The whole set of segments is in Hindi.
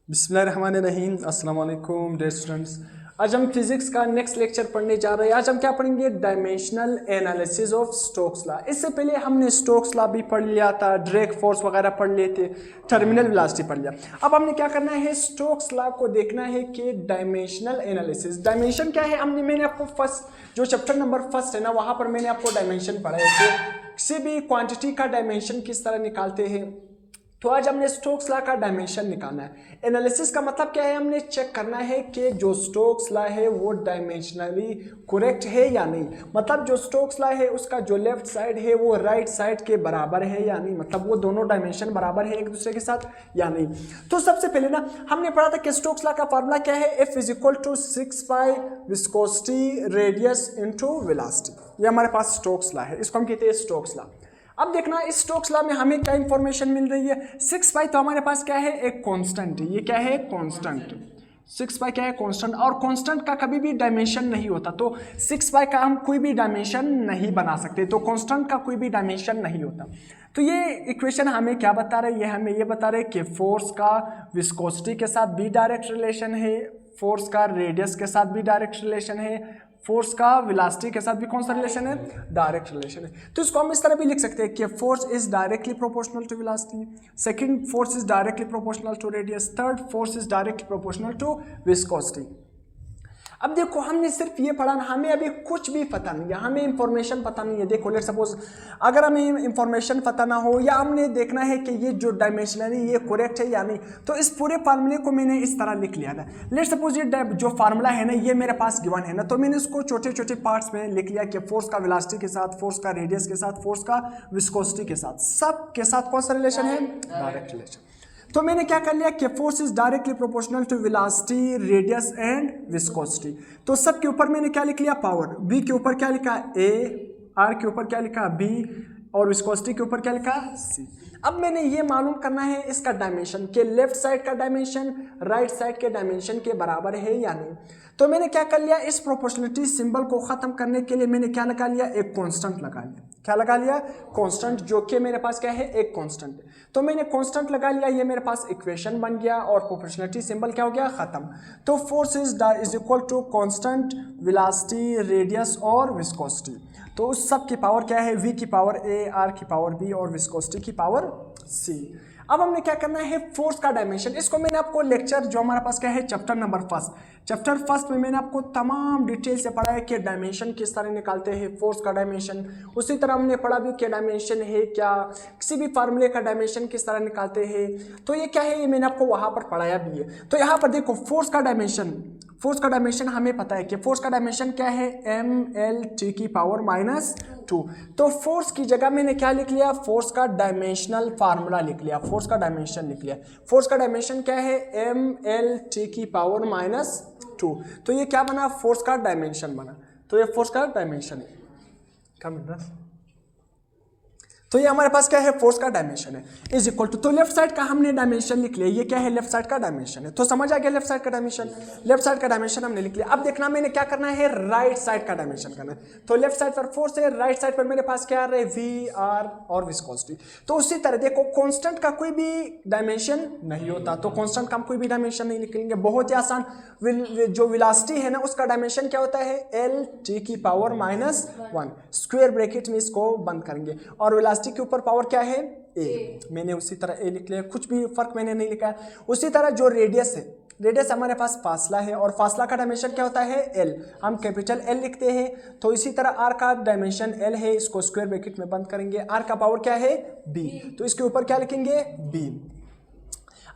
बिस्मिल्लाहिर्रहमानिर्रहीम। अस्सलाम वालेकुम डियर स्टूडेंट्स। आज हम फिजिक्स का नेक्स्ट लेक्चर पढ़ने जा रहे हैं। आज हम क्या पढ़ेंगे? Dimensional analysis of Stokes law. इससे पहले हमने स्टोक्स लॉ भी पढ़ लिया था, ड्रैग फोर्स वगैरह पढ़ लिए थे, टर्मिनल वेलोसिटी पढ़ लिया। अब हमने क्या करना है? स्टोक्स लॉ को देखना है कि डायमेंशनल एनालिसिस, डायमेंशन क्या है। मैंने आपको फर्स्ट जो चैप्टर नंबर फर्स्ट है ना, वहां पर मैंने आपको डायमेंशन पढ़ाए थे, किसी भी क्वांटिटी का डायमेंशन किस तरह निकालते हैं। तो आज हमने स्टोक्स लॉ का डायमेंशन निकालना है। एनालिसिस का मतलब क्या है? हमने चेक करना है कि जो स्टोक्स लॉ है वो डायमेंशनली करेक्ट है या नहीं। मतलब जो स्टोक्स लॉ है उसका जो लेफ्ट साइड है वो राइट साइड के बराबर है या नहीं, मतलब वो दोनों डायमेंशन बराबर है एक दूसरे के साथ या नहीं। तो सबसे पहले ना हमने पढ़ा था कि स्टोक्स लॉ का फार्मूला क्या है? F is equal to 6 pi viscosity radius into velocity. ये हमारे पास स्टोक्स लॉ है, इसको हम कहते हैं स्टोक्स लॉ। अब देखना इस स्टोक्स लॉ में हमें क्या इंफॉर्मेशन मिल रही है। 6 पाई तो हमारे पास क्या है? एक कांस्टेंट है। ये क्या है? कांस्टेंट। 6 पाई क्या है? कांस्टेंट। और कांस्टेंट का कभी भी डायमेंशन नहीं होता, तो 6 पाई का हम कोई भी डायमेंशन नहीं बना सकते, तो कांस्टेंट का कोई भी डायमेंशन नहीं होता। तो ये इक्वेशन हमें क्या बता रही है? हमें ये बता रहे कि फोर्स का विस्कोसिटी के साथ भी डायरेक्ट रिलेशन है, फोर्स का रेडियस के साथ भी डायरेक्ट रिलेशन है, फोर्स का वेलोसिटी के साथ भी कौन सा रिलेशन है? डायरेक्ट रिलेशन है। तो इसको हम इस तरह भी लिख सकते हैं कि force is directly proportional to velocity, second force is directly proportional to radius, third force is directly proportional to viscosity. अब देखो हमने सिर्फ ये पढ़ा ना, हमें अभी कुछ भी पता नहीं है, हमें इंफॉर्मेशन पता नहीं है। देखो लेट सपोज अगर हमें इंफॉर्मेशन पता ना हो या हमने देखना है कि ये जो डायमेंशन है ये करेक्ट है या नहीं, तो इस पूरे फार्मूले को मैंने इस तरह लिख लिया था। लेट सपोज ये जो फार्मूला है ना ये मेरे पास गिवन है ना, तो मैंने इसको छोटे छोटे पार्ट्स में लिख लिया कि फोर्स का वेलोसिटी के साथ, फोर्स का रेडियस के साथ, फोर्स का विस्कोसिटी के साथ, सब के साथ कौन सा रिलेशन है? Direct relation. तो मैंने क्या कर लिया कि force is directly proportional to velocity, radius and viscosity. तो सब के ऊपर मैंने क्या लिख लिया? पावर। v के ऊपर क्या लिखा? a, r के ऊपर क्या लिखा? b, और विस्कोसिटी के ऊपर क्या लिखा? c। अब मैंने ये मालूम करना है इसका डायमेंशन, कि लेफ्ट साइड का डायमेंशन राइट साइड के डायमेंशन के बराबर है या नहीं। तो मैंने क्या कर लिया? इस प्रोपोर्शनलिटी सिंबल को खत्म करने के लिए मैंने क्या लगा लिया? एक कांस्टेंट लगा लिया। क्या लगा लिया? कांस्टेंट, जो कि मेरे पास क्या है? एक कांस्टेंट। तो मैंने कांस्टेंट लगा लिया, ये मेरे पास इक्वेशन बन गया और प्रोपोर्शनलिटी सिंबल क्या हो गया? खत्म। तो force is equal to constant, velocity, radius और विस्कोसिटी। तो उस सब की पावर क्या है? v की पावर a, r की पावर b और विस्कोसिटी की पावर c। अब हमने क्या करना है? फोर्स का डायमेंशन। इसको मैंने आपको लेक्चर जो हमारे पास क्या है चैप्टर नंबर फर्स्ट में मैंने आपको तमाम डिटेल से पढ़ा है कि डायमेंशन किस तरह निकालते हैं, फोर्स का डायमेंशन। उसी तरह हमने पढ़ा भी कि डायमेंशन है क्या, किसी भी फार्मूले का डायमेंशन किस तरह निकालते हैं। तो ये क्या है? ये मैंने आपको वहां पर पढ़ाया भी है। तो यहाँ पर देखो फोर्स का डायमेंशन हमें पता है कि फोर्स का डायमेंशन क्या है? mlt की पावर -2। तो फोर्स की जगह मैंने क्या लिख लिया? फोर्स का डायमेंशनल फार्मूला लिख लिया, फोर्स का डायमेंशन लिख लिया। फोर्स का डायमेंशन क्या है? mlt की पावर -2। तो ये क्या बना? फोर्स का डायमेंशन बना। तो ये फोर्स का डायमेंशन है। क्या मिल रहा है? तो ये हमारे पास क्या है? फोर्स का डायमेंशन है इज इक्वल टू, तो लेफ्ट साइड का हमने डायमेंशन लिख लिया। ये क्या है? लेफ्ट साइड का डायमेंशन है। तो समझ आ गया लेफ्ट साइड का डायमेंशन। लेफ्ट साइड का डायमेंशन हमने लिख लिया। अब देखना मैंने क्या करना है? राइट साइड का डायमेंशन करना है। तो लेफ्ट साइड पर फोर्स है, राइट साइड पर मेरे पास क्या आ रहा है? वी, आर और विस्कोसिटी। तो उसी तरह देखो कांस्टेंट का कोई भी डायमेंशन नहीं होता, तो कांस्टेंट का हम कोई भी डायमेंशन नहीं निकलेंगे। बहुत ही आसान। जो वेलोसिटी है ना उसका डायमेंशन क्या होता है? lt की पावर -1, स्क्वायर ब्रैकेट में इसको बंद करेंगे। और वेलोसिटी के ऊपर पावर क्या है? a। मैंने उसी तरह a लिख लिया, कुछ भी फर्क मैंने नहीं लिखा। उसी तरह जो रेडियस है, रेडियस हमारे पास फासला है और फासला का डायमेंशन क्या होता है? l। हम कैपिटल L लिखते हैं। तो इसी तरह r का डायमेंशन l है, इसको स्क्वायर ब्रैकेट में बंद करेंगे। r का पावर क्या है? b। तो इसके ऊपर क्या लिखेंगे? b।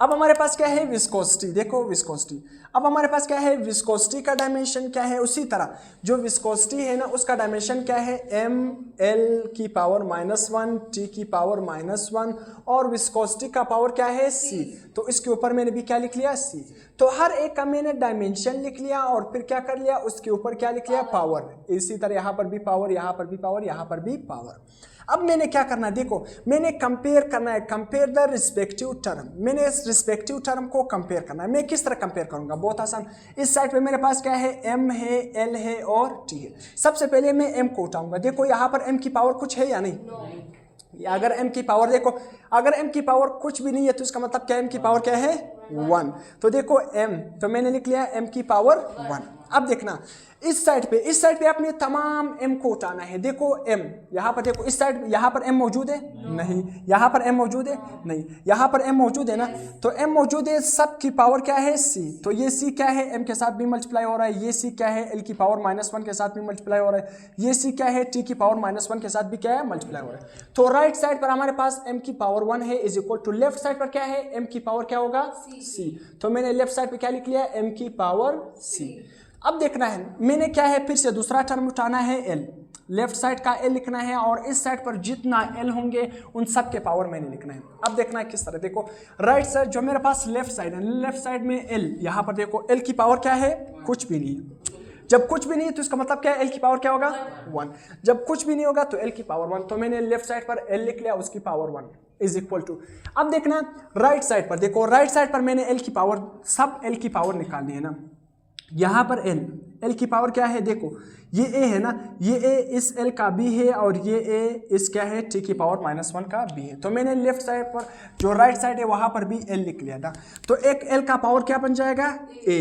अब हमारे पास क्या है? विस्कोसिटी। देखो विस्कोसिटी, अब हमारे पास क्या है? विस्कोसिटी का डायमेंशन क्या है? उसी तरह जो विस्कोसिटी है ना उसका डायमेंशन क्या है? ml की पावर -1, t की पावर -1 और विस्कोसिटी का पावर क्या है? c। तो इसके ऊपर मैंने भी क्या लिख लिया? c। तो हर एक का मैंने डायमेंशन लिख लिया और फिर क्या कर लिया? उसके ऊपर क्या लिख लिया? पावर। इसी तरह यहाँ पर भी पावर, यहाँ पर भी पावर, यहाँ पर भी पावर। अब मैंने क्या करना है? देखो मैंने कंपेयर करना है, कंपेयर द रिस्पेक्टिव टर्म। मैंने इस रिस्पेक्टिव टर्म को कंपेयर करना है। मैं किस तरह कंपेयर करूंगा? बहुत आसान। इस साइड पे मेरे पास क्या है? m है, l है और t है। सबसे पहले मैं m को उठाऊंगा। देखो यहाँ पर m की पावर कुछ है या नहीं? अगर m की पावर, देखो अगर m की पावर कुछ भी नहीं है तो इसका मतलब क्या? m की पावर क्या है? 1। तो देखो m, तो मैंने लिख लिया m की पावर 1। अब देखना इस साइड पे आपने तमाम m को उठाना है। देखो m यहाँ पर, देखो इस साइड यहाँ पर m मौजूद है नहीं, यहाँ पर m मौजूद है नहीं, यहाँ पर m मौजूद है ना, तो m मौजूद है, सब की पावर क्या है c, तो ये c क्या है m के साथ भी मल्टीप्लाई हो रहा है, ये c क्या है l की पावर -1 के साथ भी मल्टीप्लाई हो रहा है, ये c क्या है t की पावर -1 के साथ भी क्या है मल्टीप्लाई हो रहा है। तो राइट साइड पर हमारे पास m की पावर 1 है is equal to left side पर क्या है m की पावर क्या होगा c, तो मैंने लेफ्ट साइड पे क्या लिख लिया m की पावर c। अब देखना है मैंने क्या है, फिर से दूसरा टर्म उठाना है l, लेफ्ट साइड का l लिखना है और इस साइड पर जितना l होंगे उन सब के पावर मैंने लिखना है। अब देखना है किस तरह, देखो राइट साइड जो मेरे पास लेफ्ट साइड है, लेफ्ट साइड में l, यहाँ पर देखो l की पावर क्या है, कुछ भी नहीं है। जब कुछ भी नहीं है तो इसका मतलब क्या है, l की पावर क्या होगा 1। जब कुछ भी नहीं होगा तो l की पावर 1, तो मैंने लेफ्ट साइड पर l लिख लिया, उसकी पावर 1 इज इक्वल टू। अब देखना राइट साइड पर, देखो राइट साइड पर मैंने l की पावर, सब l की पावर निकालनी है ना, यहाँ पर l की पावर क्या है, देखो ये a है ना, ये a इस l का b है और ये a इस क्या है t की पावर -1 का b है। तो मैंने लेफ्ट साइड पर जो राइट साइड है वहाँ पर भी l लिख लिया था, तो एक l का पावर क्या बन जाएगा a,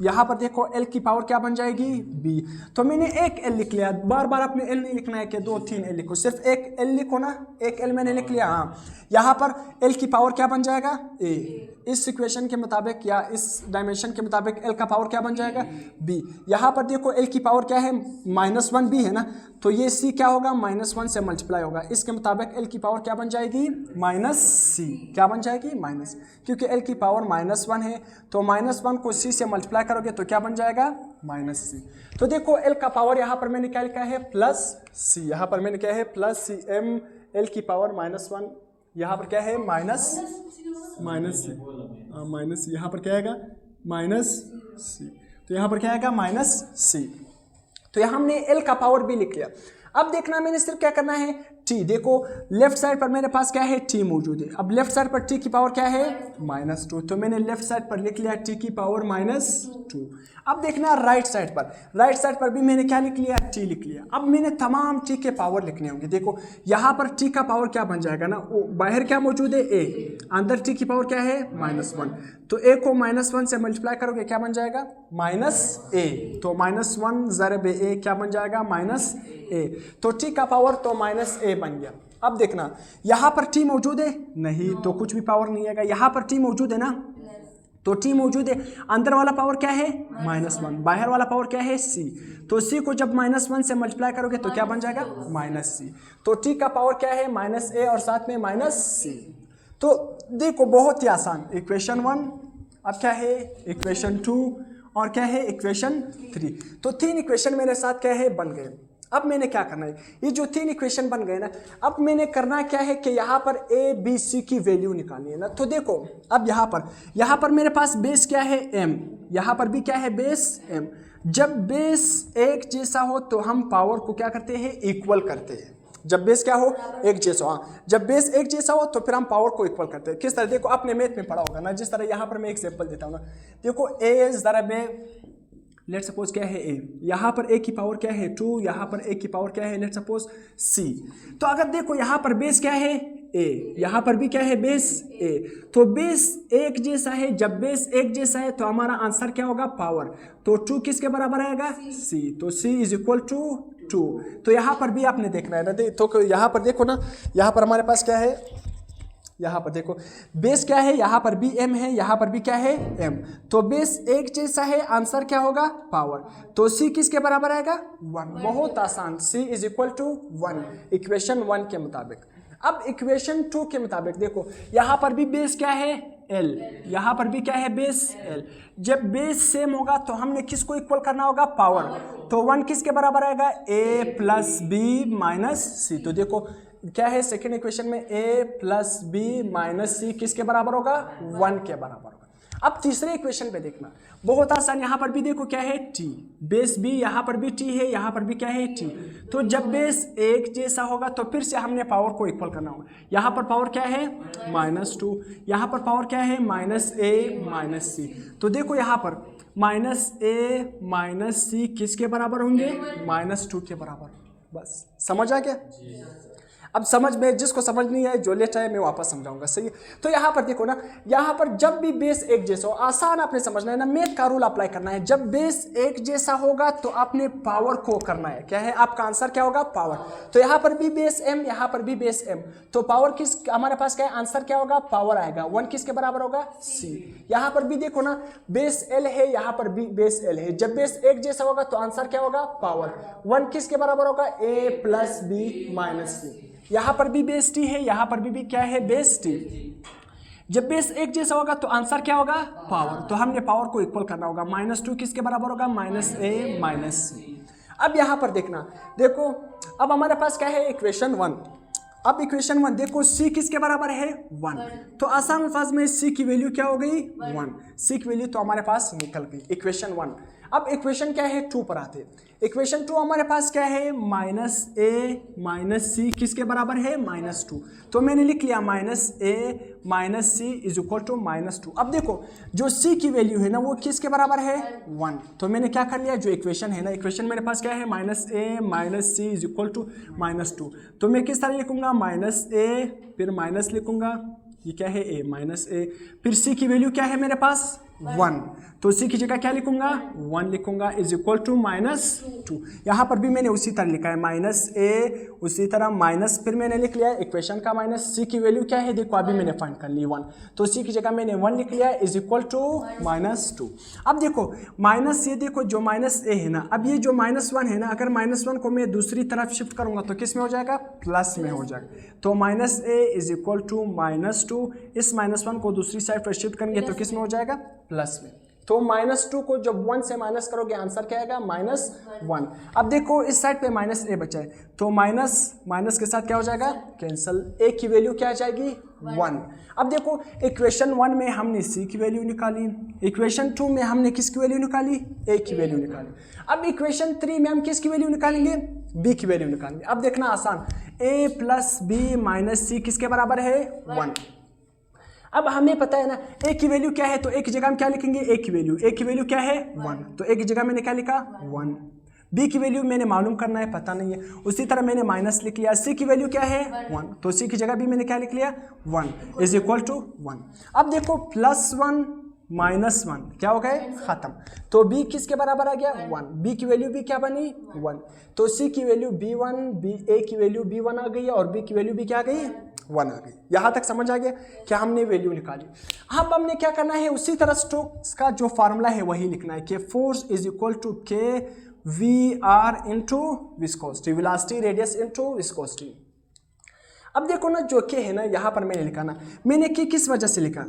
यहाँ पर देखो l की पावर क्या बन जाएगी b, तो मैंने एक l लिख लिया। बार बार अपने l नहीं लिखना है कि 2-3 l लिखो, सिर्फ एक l लिखो ना, एक l मैंने लिख लिया। हाँ, यहाँ पर l की पावर क्या बन जाएगा a, इस इक्वेशन के मुताबिक या इस डायमेंशन के मुताबिक l का पावर क्या बन जाएगा b। यहाँ पर देखो l की पावर क्या है -1 b है ना, तो ये c क्या होगा -1 से मल्टीप्लाई होगा, इसके मुताबिक l की पावर क्या बन जाएगी -c, क्या बन जाएगी माइनस, क्योंकि l की पावर -1 है तो -1 को c से मल्टीप्लाई करोगे तो क्या बन जाएगा -c। तो देखो l का पावर यहाँ पर मैंने क्या लिखा है +c, यहाँ पर मैंने क्या है +c, m l की पावर -1, यहाँ पर क्या है माइनस, यहाँ पर क्या आएगा -c, तो यहाँ पर क्या आएगा -c। तो यहाँ हमने l का पावर भी लिख लिया। अब देखना मैंने सिर्फ क्या करना है t, देखो लेफ्ट साइड पर मेरे पास क्या है t मौजूद है, अब लेफ्ट साइड पर t की पावर क्या है -2, तो मैंने लेफ्ट साइड पर लिख लिया t की पावर -2। अब देखना राइट साइड पर भी मैंने क्या लिख लिया t लिख लिया। अब मैंने तमाम t के पावर लिखने होंगे। देखो यहाँ पर t का पावर क्या बन जाएगा ना, बाहर क्या मौजूद है a, अंदर t की पावर क्या है -1, तो a को -1 से मल्टीप्लाई करोगे क्या बन जाएगा -a, तो -1 ज़रब a क्या बन जाएगा -a, तो t का पावर तो -a बन गया। अब देखना यहाँ पर t मौजूद है नहीं, तो कुछ भी पावर नहीं आएगा। यहाँ पर t मौजूद है ना, तो t मौजूद है, अंदर वाला पावर क्या है -1, बाहर वाला पावर क्या है c, तो c को जब -1 से मल्टीप्लाई करोगे तो क्या बन जाएगा -c, तो t का पावर क्या है -a और साथ में -c। तो देखो बहुत ही आसान, इक्वेशन 1, अब क्या है इक्वेशन 2 और क्या है इक्वेशन 3, तो 3 इक्वेशन मेरे साथ क्या है बन गए। अब मैंने क्या करना है, ये जो 3 इक्वेशन बन गए ना, अब मैंने करना क्या है कि यहाँ पर a b c की वैल्यू निकालनी है ना। तो देखो अब यहाँ पर मेरे पास बेस क्या है m, यहाँ पर भी क्या है बेस m। जब बेस एक जैसा हो तो हम पावर को क्या करते हैं इक्वल करते हैं, जब बेस क्या हो एक जैसा, हाँ जब बेस एक जैसा हो तो फिर हम पावर को इक्वल करते हैं। किस तरह, देखो आपने मैथ में पढ़ा होगा ना, जिस तरह यहाँ पर मैं एग्जांपल देता हूँ ना, देखो a ज़रब लेट सपोज क्या है a, यहाँ पर a की पावर क्या है 2, यहाँ पर a की पावर क्या है लेट सपोज c। तो अगर देखो यहाँ पर बेस क्या है a, यहाँ पर भी क्या है बेस a, तो बेस एक जैसा है, जब बेस एक जैसा है तो हमारा आंसर क्या होगा पावर, तो 2 किसके बराबर आएगा c, तो c इज इक्वल टू 2। तो यहाँ पर भी आपने देखना है ना, तो यहाँ पर देखो ना, यहाँ पर हमारे पास क्या है, यहाँ पर देखो बेस क्या है, यहाँ पर भी m है, यहाँ पर भी क्या है m, तो बेस एक जैसा है, आंसर क्या होगा पावर, तो c किसके बराबर आएगा 1। बहुत आसान, c is equal to 1 equation 1 के मुताबिक। अब इक्वेशन 2 के मुताबिक देखो यहाँ पर भी बेस क्या है l, यहाँ पर भी क्या है बेस l, जब बेस सेम होगा तो हमने किसको इक्वल करना होगा पावर, तो 1 किसके बराबर आएगा a plus b minus c। तो देखो क्या है सेकेंड इक्वेशन में a प्लस बी माइनस सी किसके बराबर होगा 1 के बराबर होगा। अब तीसरे इक्वेशन पे देखना बहुत आसान, यहाँ पर भी देखो क्या है t, बेस b, यहाँ पर भी t है, यहाँ पर भी क्या है t, तो जब बेस एक जैसा होगा तो फिर से हमने पावर को इक्वल करना होगा। यहाँ पर पावर क्या है -2, यहाँ पर पावर क्या है -a माइनस सी, तो देखो यहाँ पर -a माइनस सी किसके बराबर होंगे -2 के बराबर। बस समझ आ गया। अब समझ में, जिसको समझ नहीं है जो लेट आए मैं वापस समझाऊंगा, सही है। तो यहाँ पर देखो ना, यहाँ पर जब भी बेस एक जैसा हो, आसान आपने समझना है ना, मैथ का रूल अप्लाई करना है। जब बेस एक जैसा होगा तो आपने पावर को करना है, क्या है आपका आंसर क्या होगा, पावर। तो यहाँ पर भी बेस m, यहाँ पर भी बेस m, तो पावर किस हमारे पास क्या है, आंसर क्या होगा, पावर आएगा। 1 किसके बराबर होगा, c। यहाँ पर भी देखो ना बेस l है, यहाँ पर भी बेस l है, जब बेस एक जैसा होगा तो आंसर क्या होगा, पावर। 1 किसके बराबर होगा, a plus b minus c। यहाँ पर भी बेस t है, यहाँ पर भी क्या है, बेस t। जब बेस एक जैसा होगा तो आंसर क्या होगा, पावर। तो हमने पावर को इक्वल करना होगा। -2 किसके बराबर होगा, -a माइनस c। अब यहाँ पर देखना, देखो अब हमारे पास क्या है, इक्वेशन 1। अब इक्वेशन 1 देखो, c किसके बराबर है, 1। तो आसान अल्फाज में c की वैल्यू क्या हो गई, 1। c की वैल्यू तो हमारे पास निकल गई, इक्वेशन 1। अब इक्वेशन क्या है, 2 पर आते। इक्वेशन 2 हमारे पास क्या है, -a माइनस c किसके बराबर है, -2। तो मैंने लिख लिया -a minus c is equal to -2। अब देखो जो c की वैल्यू है ना वो किसके बराबर है, 1। तो मैंने क्या कर लिया, जो इक्वेशन है ना, इक्वेशन मेरे पास क्या है, -a minus c is equal to -2। तो मैं किस तरह लिखूंगा, -a फिर माइनस लिखूंगा, ये क्या है, a माइनस a, फिर c की वैल्यू क्या है मेरे पास, 1। तो c की जगह क्या लिखूंगा, 1 लिखूंगा इज इक्वल टू -2। यहाँ पर भी मैंने उसी तरह लिखा है -a, उसी तरह माइनस, फिर मैंने लिख लिया इक्वेशन का माइनस। c की वैल्यू क्या है, देखो अभी मैंने फाइंड कर ली 1, तो c की जगह मैंने 1 लिख लिया इज इक्वल टू -2। अब देखो माइनस, ये देखो जो -a है ना, अब ये जो -1 है ना, अगर -1 को मैं दूसरी तरफ शिफ्ट करूंगा तो किस में हो जाएगा, प्लस में हो जाएगा। तो -a इज इक्वल टू -2, इस -1 को दूसरी साइड पर शिफ्ट करेंगे तो किस में हो जाएगा, प्लस में। तो -2 को जब 1 से माइनस करोगे आंसर क्या आएगा, -1। अब देखो इस साइड पे -a बचा है, तो माइनस के साथ क्या हो जाएगा, कैंसिल। a की वैल्यू क्या आ जाएगी, 1। अब देखो इक्वेशन 1 में हमने c की वैल्यू निकाली, इक्वेशन 2 में हमने किसकी वैल्यू निकाली, a की वैल्यू निकाली। अब इक्वेशन 3 में हम किसकी वैल्यू निकालेंगे, b की वैल्यू निकालेंगे। अब देखना आसान, a plus b minus c किसके बराबर है, 1। अब हमें पता है ना a की वैल्यू क्या है, तो a की जगह हम क्या लिखेंगे, a की वैल्यू क्या है, 1। तो a की जगह मैंने क्या लिखा, 1। b की वैल्यू मैंने मालूम करना है, पता नहीं है, उसी तरह मैंने माइनस लिख लिया। c की वैल्यू क्या है, 1। तो c की जगह भी मैंने क्या लिख लिया, 1 इज इक्वल टू 1। अब देखो +1 -1 क्या हो गए, खत्म। तो b किसके बराबर आ गया, 1। b की वैल्यू भी क्या बनी, 1। तो c की वैल्यू b1, a की वैल्यू b1 आ गई और b की वैल्यू भी क्या आ गई, 1 आ गई। यहाँ तक समझ आ गया क्या, हमने वैल्यू निकाली। अब हमने क्या करना है, उसी तरह स्टोक्स का जो फार्मूला है वही लिखना है कि force is equal to k VR into viscosity, velocity radius into viscosity. अब देखो ना जो k है ना, यहाँ पर मैंने लिखा ना, मैंने k किस वजह से लिखा,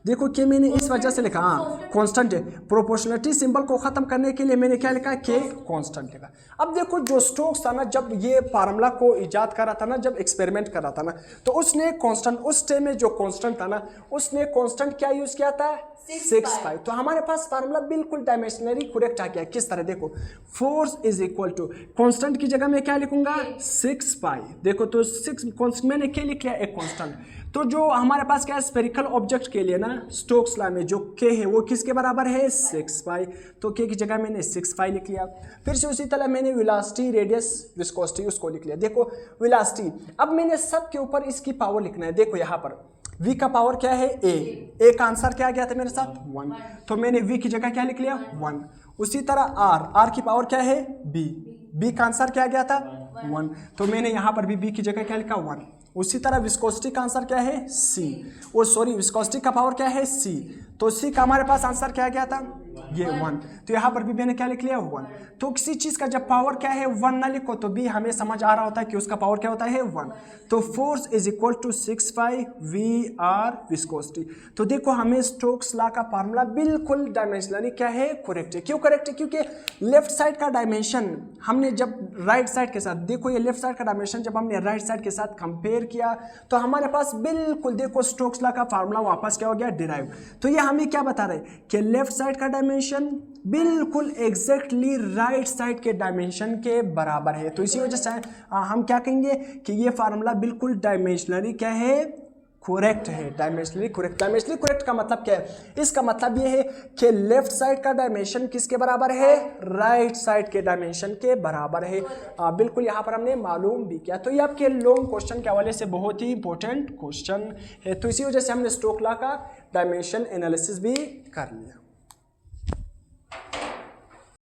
देखो कि मैंने इस वजह से लिखा, हाँ कांस्टेंट है। प्रोपोर्शनलिटी सिंबल को खत्म करने के लिए मैंने क्या लिखा, के कांस्टेंट लिखा। अब देखो जो स्टोक्स था ना, जब ये फार्मूला को इजाद करा था ना, जब एक्सपेरिमेंट करा था ना, तो उसने कांस्टेंट, उस टाइम में जो कांस्टेंट था ना, उसने कांस्टेंट क्या यूज किया था, 6π। तो हमारे पास फार्मूला बिल्कुल डायमेंशनली करेक्ट आ गया। किस तरह, देखो force is equal to constant की जगह मैं क्या लिखूंगा, 6π। देखो तो 6 कांस्टेंट मैंने क्या लिख लिया, एक कांस्टेंट। तो जो हमारे पास क्या है, स्फेरिकल ऑब्जेक्ट के लिए ना स्टोक्स लॉ में जो k है वो किसके बराबर है, 6π। तो k की जगह मैंने 6π लिख लिया। फिर से उसी तरह मैंने वेलोसिटी रेडियस विस्कोसिटी उसको लिख लिया। देखो वेलोसिटी, अब मैंने सब के ऊपर इसकी पावर लिखना है। देखो यहाँ पर v का पावर क्या है, a का आंसर क्या आ गया था मेरे साथ, 1। तो मैंने v की जगह क्या लिख लिया, 1। उसी तरह r की पावर क्या है, b का आंसर क्या आ गया था, 1। तो मैंने यहाँ पर भी b की जगह क्या लिखा, 1। उसी तरह विस्कोसिटी का आंसर क्या है, c। विस्कोसिटी का पावर क्या है, c। तो c का हमारे पास आंसर क्या आ गया था, ये 1। तो यहाँ पर भी मैंने क्या लिख लिया, 1। तो किसी चीज का जब पावर क्या है 1 ना लिखो तो भी हमें समझ आ रहा होता है कि उसका पावर क्या होता है, 1। तो force is equal to 6π VR viscosity. तो देखो हमें स्टोक्स लॉ का फार्मूला बिल्कुल डायमेंशनली क्या है, करेक्ट है। क्यों करेक्ट है, क्योंकि लेफ्ट साइड का डायमेंशन हमने जब राइट साइड के साथ, देखो ये लेफ्ट साइड का डायमेंशन जब हमने राइट साइड के साथ कंपेयर किया तो हमारे पास बिल्कुल देखो स्टोक्स लॉ का फार्मूला वापस क्या हो गया, डिराइव। तो ये हमें क्या बता रहे हैं कि लेफ्ट साइड का डायमेंशन बिल्कुल एग्जैक्टली राइट साइड के डायमेंशन के बराबर है। तो इसी वजह से हम क्या कहेंगे कि ये फार्मूला बिल्कुल डायमेंशनली क्या है, करेक्ट है, डायमेंशनली करेक्ट। डायमेंशनली करेक्ट का मतलब क्या है? इसका मतलब ये है कि लेफ्ट साइड का डायमेंशन किसके बराबर है? राइट साइड के डायमेंशन के बराबर है। बिल्कुल यहाँ पर हमने मालूम भी किया। तो ये आपके लॉन्ग क्वेश्चन के हवाले से बहुत ही इंपॉर्टेंट क्वेश्चन है। तो इसी वजह से हमने स्टोक्स लॉ का डायमेंशन एनालिसिस भी कर लिया।